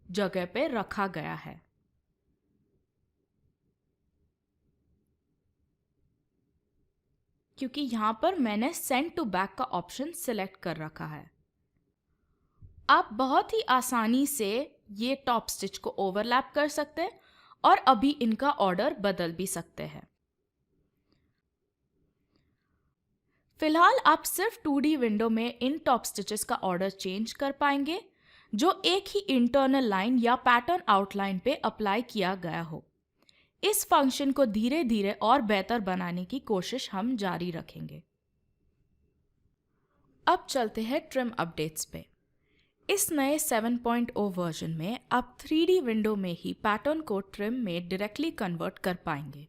जगह पे रखा गया है। क्योंकि यहाँ पर मैंने सेंड टू बैक का ऑप्शन सिलेक्ट कर रखा है। आप बहुत ही आसानी से ये टॉप स्टिच को ओवरलैप कर सकते हैं और अभी इनका ऑर्डर बदल भी सकते हैं। फिलहाल आप सिर्फ 2D विंडो में इन टॉप स्टिचेस का ऑर्डर चेंज कर पाएंगे जो एक ही इंटरनल लाइन या पैटर्न आउटलाइन पे अप्लाई किया गया हो। इस फंक्शन को धीरे धीरे और बेहतर बनाने की कोशिश हम जारी रखेंगे। अब चलते हैं ट्रिम अपडेट्स पे। इस नए 7.0 वर्जन में आप 3D विंडो में ही पैटर्न को ट्रिम में डायरेक्टली कन्वर्ट कर पाएंगे।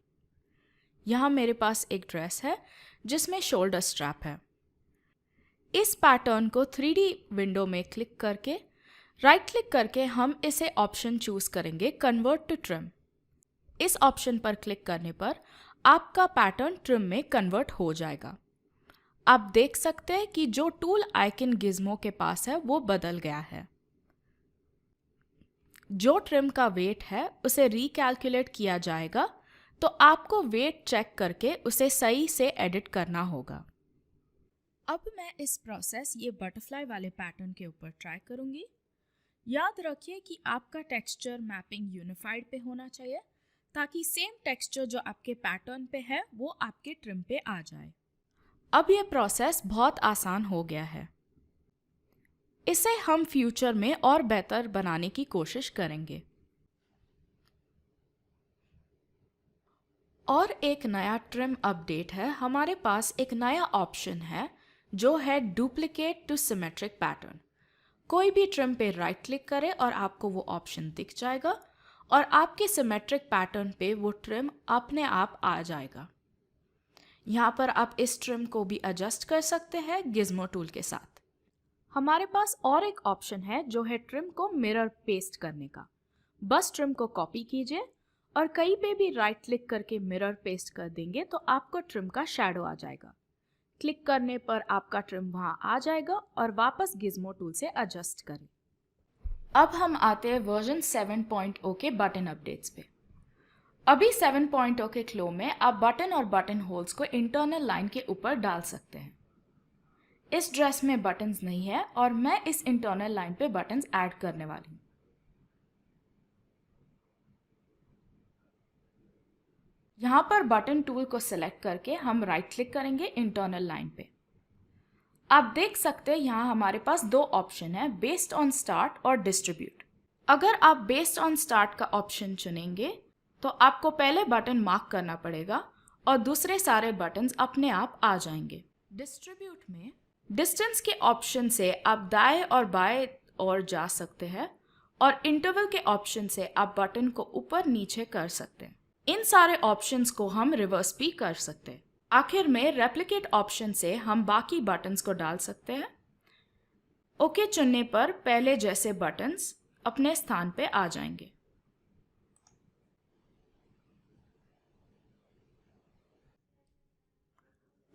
यहाँ मेरे पास एक ड्रेस है जिसमें शोल्डर स्ट्रैप है। इस पैटर्न को 3D विंडो में क्लिक करके राइट क्लिक करके हम इसे ऑप्शन चूज करेंगे कन्वर्ट टू ट्रिम। इस ऑप्शन पर क्लिक करने पर आपका पैटर्न ट्रिम में कन्वर्ट हो जाएगा। आप देख सकते हैं कि जो टूल आइकन गिज्मो के पास है वो बदल गया है। जो ट्रिम का वेट है उसे रिकैलकुलेट किया जाएगा, तो आपको वेट चेक करके उसे सही से एडिट करना होगा। अब मैं इस प्रोसेस ये बटरफ्लाई वाले पैटर्न के ऊपर ट्राई करूंगी। याद रखिए कि आपका टेक्सचर मैपिंग यूनिफाइड पे होना चाहिए ताकि सेम टेक्सचर जो आपके पैटर्न पे है वो आपके ट्रिम पे आ जाए। अब ये प्रोसेस बहुत आसान हो गया है। इसे हम फ्यूचर में और बेहतर बनाने की कोशिश करेंगे। और एक नया ट्रिम अपडेट है। हमारे पास एक नया ऑप्शन है जो है डुप्लीकेट टू सिमेट्रिक पैटर्न। कोई भी ट्रिम पे राइट क्लिक करे और आपको वो ऑप्शन दिख जाएगा और आपके सिमेट्रिक पैटर्न पे वो ट्रिम अपने आप आ जाएगा। यहाँ पर आप इस ट्रिम को भी एडजस्ट कर सकते हैं गिज्मो टूल के साथ। हमारे पास और एक ऑप्शन है जो है ट्रिम को मिरर पेस्ट करने का। बस ट्रिम को कॉपी कीजिए और कहीं पे भी राइट क्लिक करके मिरर पेस्ट कर देंगे तो आपको ट्रिम का शैडो आ जाएगा। क्लिक करने पर आपका ट्रिम वहाँ आ जाएगा और वापस गिज्मो टूल से एडजस्ट करें। अब हम आते हैं वर्जन 7.0 के बटन अपडेट्स पे। अभी 7.0 के क्लो में आप बटन और बटन होल्स को इंटरनल लाइन के ऊपर डाल सकते हैं। इस ड्रेस में बटन्स नहीं है और मैं इस इंटरनल लाइन पे बटन्स ऐड करने वाली हूँ। यहाँ पर बटन टूल को सिलेक्ट करके हम राइट क्लिक करेंगे इंटरनल लाइन पे। आप देख सकते हैं यहाँ हमारे पास दो ऑप्शन है, बेस्ड ऑन स्टार्ट और डिस्ट्रीब्यूट। अगर आप बेस्ड ऑन स्टार्ट का ऑप्शन चुनेंगे तो आपको पहले बटन मार्क करना पड़ेगा और दूसरे सारे बटन्स अपने आप आ जाएंगे। डिस्ट्रीब्यूट में डिस्टेंस के ऑप्शन से आप दाएं और बाएं ओर जा सकते हैं और इंटरवल के ऑप्शन से आप बटन को ऊपर नीचे कर सकते हैं। इन सारे ऑप्शंस को हम रिवर्स भी कर सकते हैं। आखिर में रेप्लिकेट ऑप्शन से हम बाकी बटन्स को डाल सकते हैं। ओके चुनने पर पहले जैसे बटन्स अपने स्थान पे आ जाएंगे।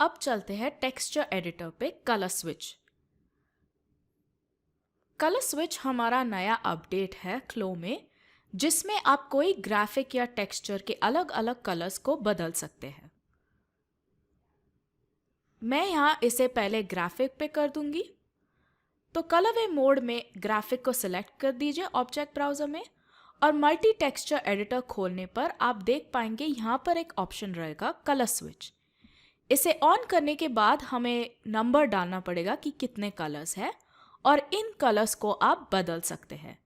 अब चलते हैं टेक्सचर एडिटर पे कलर स्विच। कलर स्विच हमारा नया अपडेट है क्लो में, जिसमें आप कोई ग्राफिक या टेक्सचर के अलग अलग कलर्स को बदल सकते हैं। मैं यहाँ इसे पहले ग्राफिक पे कर दूंगी। तो कलरवे मोड में ग्राफिक को सिलेक्ट कर दीजिए ऑब्जेक्ट ब्राउज़र में, और मल्टी टेक्सचर एडिटर खोलने पर आप देख पाएंगे यहाँ पर एक ऑप्शन रहेगा कलर स्विच। इसे ऑन करने के बाद हमें नंबर डालना पड़ेगा कि कितने कलर्स हैं, और इन कलर्स को आप बदल सकते हैं।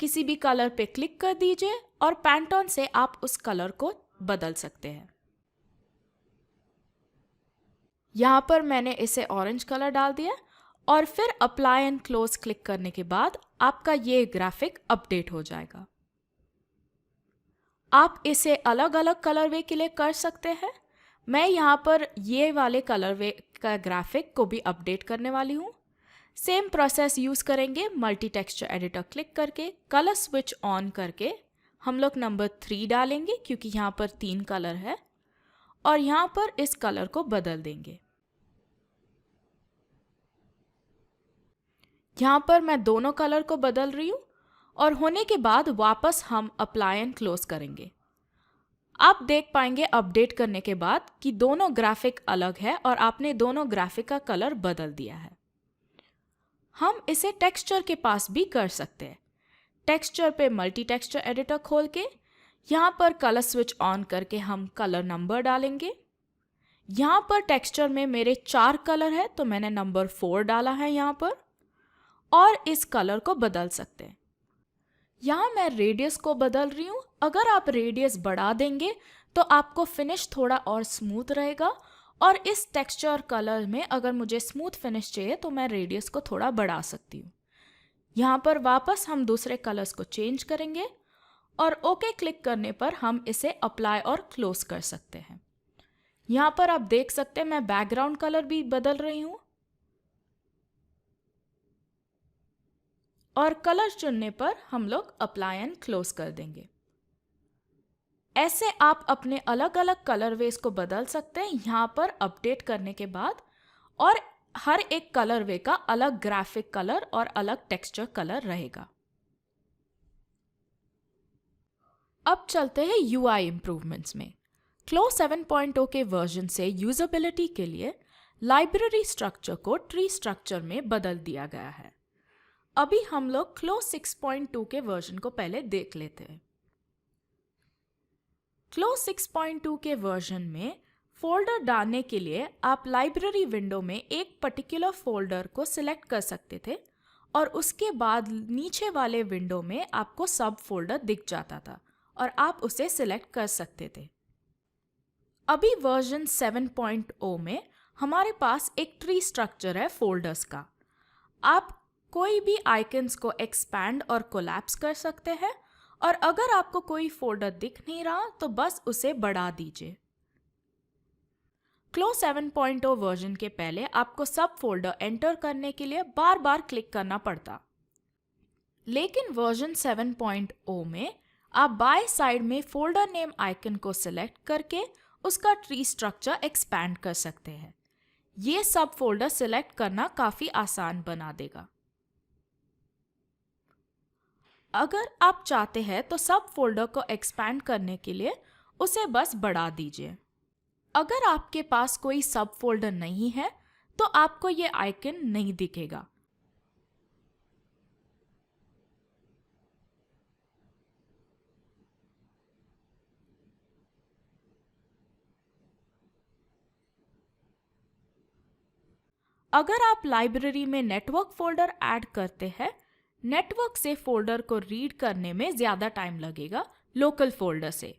किसी भी कलर पे क्लिक कर दीजिए और पैंटर्न से आप उस कलर को बदल सकते हैं। यहाँ पर मैंने इसे ऑरेंज कलर डाल दिया और फिर अप्लाई एंड क्लोज क्लिक करने के बाद आपका ये ग्राफिक अपडेट हो जाएगा। आप इसे अलग अलग कलरवे के लिए कर सकते हैं। मैं यहाँ पर ये वाले कलरवे का ग्राफिक को भी अपडेट करने वाली हूँ। सेम प्रोसेस यूज़ करेंगे। मल्टी टेक्सचर एडिटर क्लिक करके कलर स्विच ऑन करके हम लोग नंबर 3 डालेंगे, क्योंकि यहाँ पर 3 कलर है, और यहाँ पर इस कलर को बदल देंगे। यहाँ पर मैं दोनों कलर को बदल रही हूँ, और होने के बाद वापस हम अप्लाई एंड क्लोज करेंगे। आप देख पाएंगे अपडेट करने के बाद कि दोनों ग्राफिक अलग है और आपने दोनों ग्राफिक का कलर बदल दिया है। हम इसे टेक्सचर के पास भी कर सकते हैं। टेक्सचर पे मल्टी टेक्सचर एडिटर खोल के यहाँ पर कलर स्विच ऑन करके हम कलर नंबर डालेंगे। यहाँ पर टेक्सचर में मेरे 4 कलर है, तो मैंने नंबर 4 डाला है यहाँ पर, और इस कलर को बदल सकते हैं। यहाँ मैं रेडियस को बदल रही हूँ। अगर आप रेडियस बढ़ा देंगे तो आपको फिनिश थोड़ा और स्मूथ रहेगा, और इस टेक्सचर कलर में अगर मुझे स्मूथ फिनिश चाहिए तो मैं रेडियस को थोड़ा बढ़ा सकती हूँ। यहाँ पर वापस हम दूसरे कलर्स को चेंज करेंगे, और ओके क्लिक करने पर हम इसे अप्लाई और क्लोज कर सकते हैं। यहाँ पर आप देख सकते हैं मैं बैकग्राउंड कलर भी बदल रही हूँ, और कलर चुनने पर हम लोग अप्लाई एंड क्लोज कर देंगे। ऐसे आप अपने अलग अलग कलरवेज को बदल सकते हैं यहाँ पर अपडेट करने के बाद, और हर एक कलरवे का अलग ग्राफिक कलर और अलग टेक्सचर कलर रहेगा। अब चलते हैं UI इम्प्रूवमेंट्स में। क्लो 7.0 के वर्जन से यूजेबिलिटी के लिए लाइब्रेरी स्ट्रक्चर को ट्री स्ट्रक्चर में बदल दिया गया है। अभी हम लोग क्लो 6.2 के वर्जन को पहले देख लेते हैं। क्लो 6.2 के वर्जन में फोल्डर डालने के लिए आप लाइब्रेरी विंडो में एक पर्टिकुलर फोल्डर को सिलेक्ट कर सकते थे, और उसके बाद नीचे वाले विंडो में आपको सब फोल्डर दिख जाता था और आप उसे सिलेक्ट कर सकते थे। अभी वर्जन 7.0 में हमारे पास एक ट्री स्ट्रक्चर है फोल्डर्स का। आप कोई भी आइकन्स को एक्सपैंड और कोलैप्स कर सकते हैं, और अगर आपको कोई फोल्डर दिख नहीं रहा तो बस उसे बढ़ा दीजिए। क्लो 7.0 वर्जन के पहले आपको सब फोल्डर एंटर करने के लिए बार बार क्लिक करना पड़ता, लेकिन वर्जन 7.0 में आप बाएं साइड में फोल्डर नेम आइकन को सिलेक्ट करके उसका ट्री स्ट्रक्चर एक्सपैंड कर सकते हैं। ये सब फोल्डर सिलेक्ट करना काफ़ी आसान बना देगा। अगर आप चाहते हैं तो सब फोल्डर को एक्सपैंड करने के लिए उसे बस बढ़ा दीजिए। अगर आपके पास कोई सब फोल्डर नहीं है तो आपको ये आइकन नहीं दिखेगा। अगर आप लाइब्रेरी में नेटवर्क फोल्डर ऐड करते हैं, नेटवर्क से फोल्डर को रीड करने में ज़्यादा टाइम लगेगा लोकल फोल्डर से।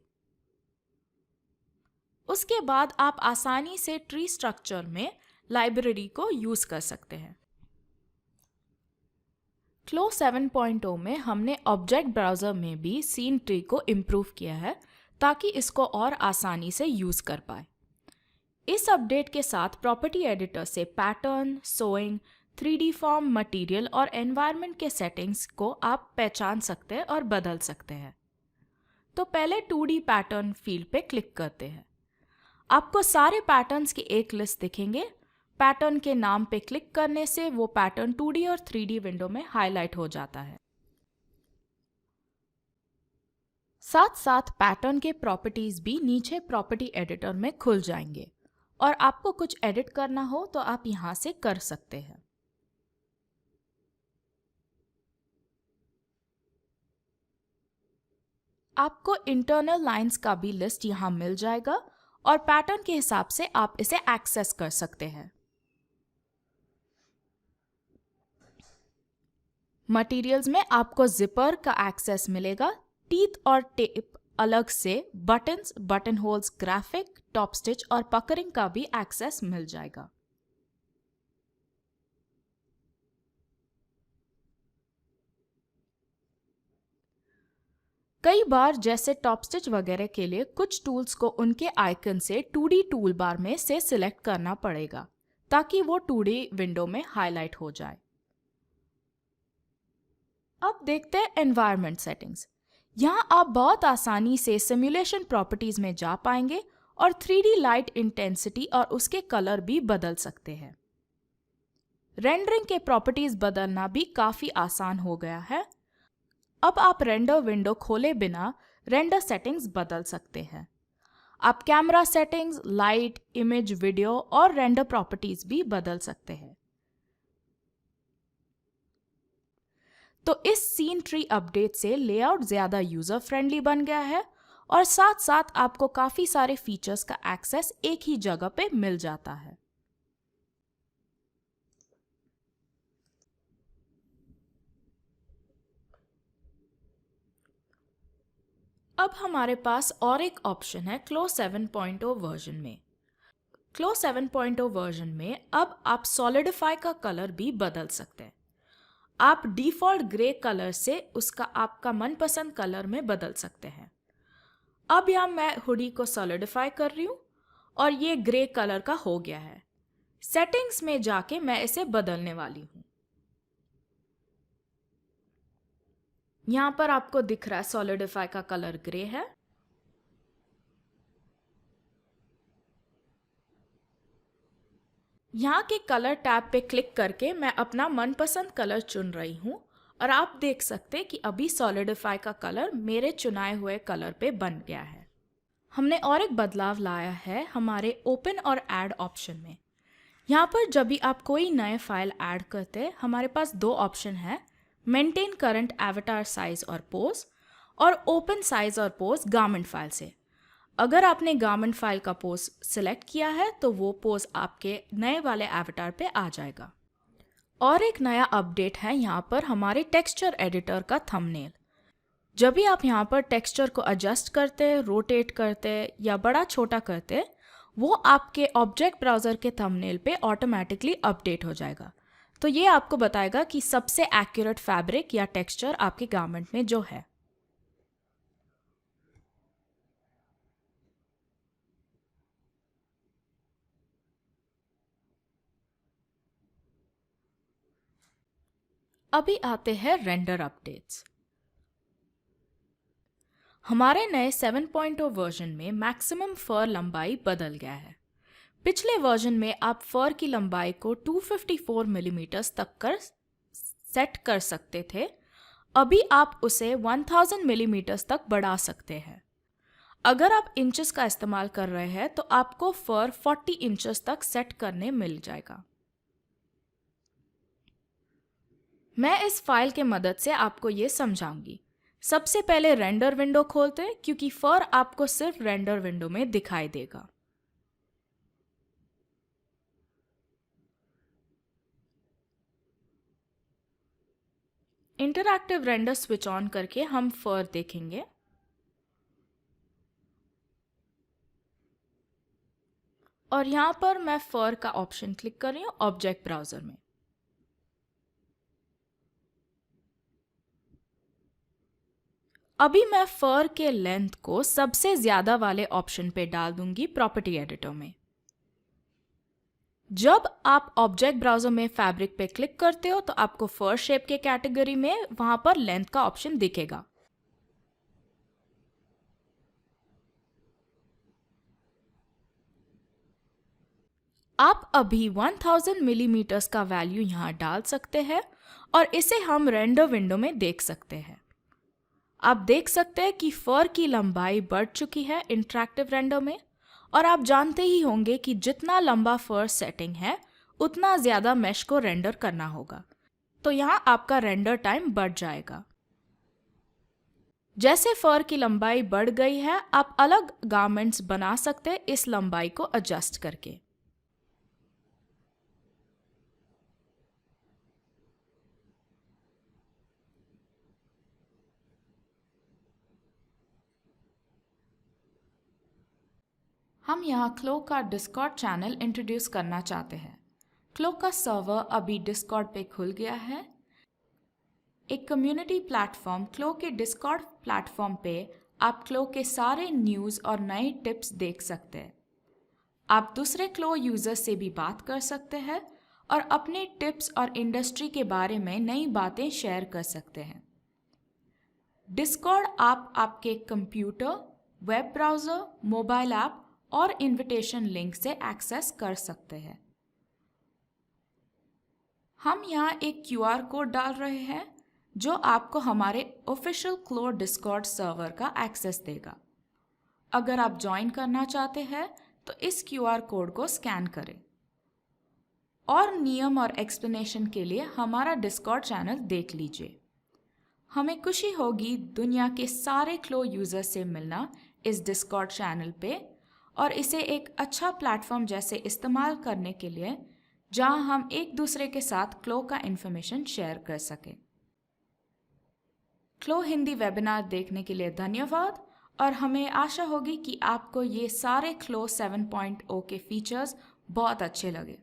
उसके बाद आप आसानी से ट्री स्ट्रक्चर में लाइब्रेरी को यूज़ कर सकते हैं। क्लो 7.0 में हमने ऑब्जेक्ट ब्राउज़र में भी सीन ट्री को इम्प्रूव किया है ताकि इसको और आसानी से यूज़ कर पाए। इस अपडेट के साथ प्रॉपर्टी एडिटर से pattern, sewing, 3D form, material और एनवायरनमेंट के सेटिंग्स को आप पहचान सकते हैं और बदल सकते हैं। तो पहले 2D पैटर्न फील्ड पे क्लिक करते हैं। आपको सारे पैटर्न्स की एक लिस्ट दिखेंगे। पैटर्न के नाम पे क्लिक करने से वो पैटर्न 2D और 3D विंडो में हाईलाइट हो जाता है। साथ साथ पैटर्न के प्रॉपर्टीज भी नीचे प्रॉपर्टी एडिटर में खुल जाएंगे और आपको कुछ एडिट करना हो तो आप यहां से कर सकते हैं। आपको इंटरनल लाइंस का भी लिस्ट यहां मिल जाएगा और पैटर्न के हिसाब से आप इसे एक्सेस कर सकते हैं। मटेरियल्स में आपको जिपर का एक्सेस मिलेगा, टीथ और टेप अलग से, buttons, button holes, graphic, top stitch और पकरिंग का भी एक्सेस मिल जाएगा। कई बार जैसे टॉप स्टिच वगैरह के लिए कुछ टूल्स को उनके आइकन से 2D टूल बार में से सिलेक्ट करना पड़ेगा ताकि वो 2D विंडो में हाईलाइट हो जाए। अब देखते हैं एनवायरनमेंट सेटिंग्स। यहाँ आप बहुत आसानी से सिमुलेशन प्रॉपर्टीज में जा पाएंगे और 3D लाइट इंटेंसिटी और उसके कलर भी बदल सकते हैं। रेंडरिंग के प्रॉपर्टीज बदलना भी काफी आसान हो गया है। अब आप रेंडर विंडो खोले बिना रेंडर सेटिंग्स बदल सकते हैं। आप camera settings, light, image, video और रेंडर प्रॉपर्टीज भी बदल सकते हैं। तो इस सीन ट्री अपडेट से लेआउट ज़्यादा यूज़र फ्रेंडली बन गया है और साथ साथ आपको काफ़ी सारे फीचर्स का एक्सेस एक ही जगह पे मिल जाता है। अब हमारे पास और एक ऑप्शन है क्लो 7.0 वर्जन में। क्लो 7.0 वर्जन में अब आप सॉलिडिफाई का कलर भी बदल सकते हैं। आप डिफ़ॉल्ट ग्रे कलर से उसका आपका मनपसंद कलर में बदल सकते हैं। अब यहाँ मैं हुडी को सॉलिडिफाई कर रही हूँ और ये ग्रे कलर का हो गया है। सेटिंग्स में जाके मैं इसे बदलने वाली हूँ। यहाँ पर आपको दिख रहा है सॉलिडिफाई का कलर ग्रे है। यहाँ के कलर टैब पे क्लिक करके मैं अपना मनपसंद कलर चुन रही हूँ और आप देख सकते हैं कि अभी सॉलिडिफाई का कलर मेरे चुनाए हुए कलर पे बन गया है। हमने और एक बदलाव लाया है हमारे ओपन और ऐड ऑप्शन में। यहाँ पर जब भी आप कोई नए फाइल ऐड करते हैं, हमारे पास दो ऑप्शन है, मेंटेन करंट एवटार साइज और पोज और ओपन साइज और पोज गारमेंट फाइल से। अगर आपने गारमेंट फाइल का पोज सिलेक्ट किया है तो वो पोज आपके नए वाले एवटार पे आ जाएगा। और एक नया अपडेट है यहाँ पर हमारे टेक्सचर एडिटर का थंबनेल। जब भी आप यहाँ पर टेक्सचर को एडजस्ट करते हैं, रोटेट करते हैं या बड़ा छोटा करते हैं, वो आपके ऑब्जेक्ट ब्राउज़र के थंबनेल पे ऑटोमेटिकली अपडेट हो जाएगा। तो ये आपको बताएगा कि सबसे एक्यूरेट फैब्रिक या टेक्सचर आपके गारमेंट में जो है। अभी आते हैं रेंडर अपडेट्स। हमारे नए 7.0 वर्जन में मैक्सिमम फर लंबाई बदल गया है। पिछले वर्जन में आप फर की लंबाई को 254 मिलीमीटर्स तक कर सेट कर सकते थे। अभी आप उसे 1000 मिलीमीटर्स तक बढ़ा सकते हैं। अगर आप इंचेस का इस्तेमाल कर रहे हैं तो आपको फर 40 इंचेस तक सेट करने मिल जाएगा। मैं इस फाइल के मदद से आपको ये समझाऊंगी। सबसे पहले रेंडर विंडो खोलते हैं क्योंकि फर आपको सिर्फ रेंडर विंडो में दिखाई देगा। इंटरैक्टिव रेंडर स्विच ऑन करके हम फर देखेंगे। और यहाँ पर मैं फर का ऑप्शन क्लिक कर रही हूँ ऑब्जेक्ट ब्राउजर में। अभी मैं फर के लेंथ को सबसे ज्यादा वाले ऑप्शन पे डाल दूंगी प्रॉपर्टी एडिटर में। जब आप ऑब्जेक्ट ब्राउजर में फैब्रिक पे क्लिक करते हो तो आपको फर शेप के कैटेगरी में वहां पर लेंथ का ऑप्शन दिखेगा। आप अभी 1000 मिलीमीटर्स का वैल्यू यहाँ डाल सकते हैं और इसे हम रेंडर विंडो में देख सकते हैं। आप देख सकते हैं कि फर की लंबाई बढ़ चुकी है इंटरैक्टिव रेंडर में, और आप जानते ही होंगे कि जितना लंबा फर सेटिंग है उतना ज़्यादा मैश को रेंडर करना होगा, तो यहाँ आपका रेंडर टाइम बढ़ जाएगा। जैसे फर की लंबाई बढ़ गई है, आप अलग गारमेंट्स बना सकते हैं इस लंबाई को एडजस्ट करके। हम यहाँ क्लो का डिस्कॉर्ड चैनल इंट्रोड्यूस करना चाहते हैं। क्लो का सर्वर अभी डिस्कॉर्ड पे खुल गया है। एक कम्युनिटी प्लेटफॉर्म क्लो के डिस्कॉर्ड प्लेटफॉर्म पे आप क्लो के सारे न्यूज़ और नए टिप्स देख सकते हैं। आप दूसरे क्लो यूज़र्स से भी बात कर सकते हैं और अपने टिप्स और इंडस्ट्री के बारे में नई बातें शेयर कर सकते हैं। डिस्कॉर्ड आप आपके computer, web browser, mobile app और इनविटेशन लिंक से एक्सेस कर सकते हैं। हम यहाँ एक QR कोड डाल रहे हैं जो आपको हमारे ऑफिशियल क्लो डिस्कॉर्ड सर्वर का एक्सेस देगा। अगर आप ज्वाइन करना चाहते हैं तो इस QR कोड को स्कैन करें। और नियम और एक्सप्लेनेशन के लिए हमारा डिस्कॉर्ड चैनल देख लीजिए। हमें खुशी होगी दुनिया के सारे क्लो यूज़र से मिलना इस डिस्कॉर्ड चैनल पे, और इसे एक अच्छा प्लेटफॉर्म जैसे इस्तेमाल करने के लिए जहां हम एक दूसरे के साथ क्लो का इन्फॉर्मेशन शेयर कर सकें। क्लो हिंदी वेबिनार देखने के लिए धन्यवाद, और हमें आशा होगी कि आपको ये सारे क्लो 7.0 के फीचर्स बहुत अच्छे लगे।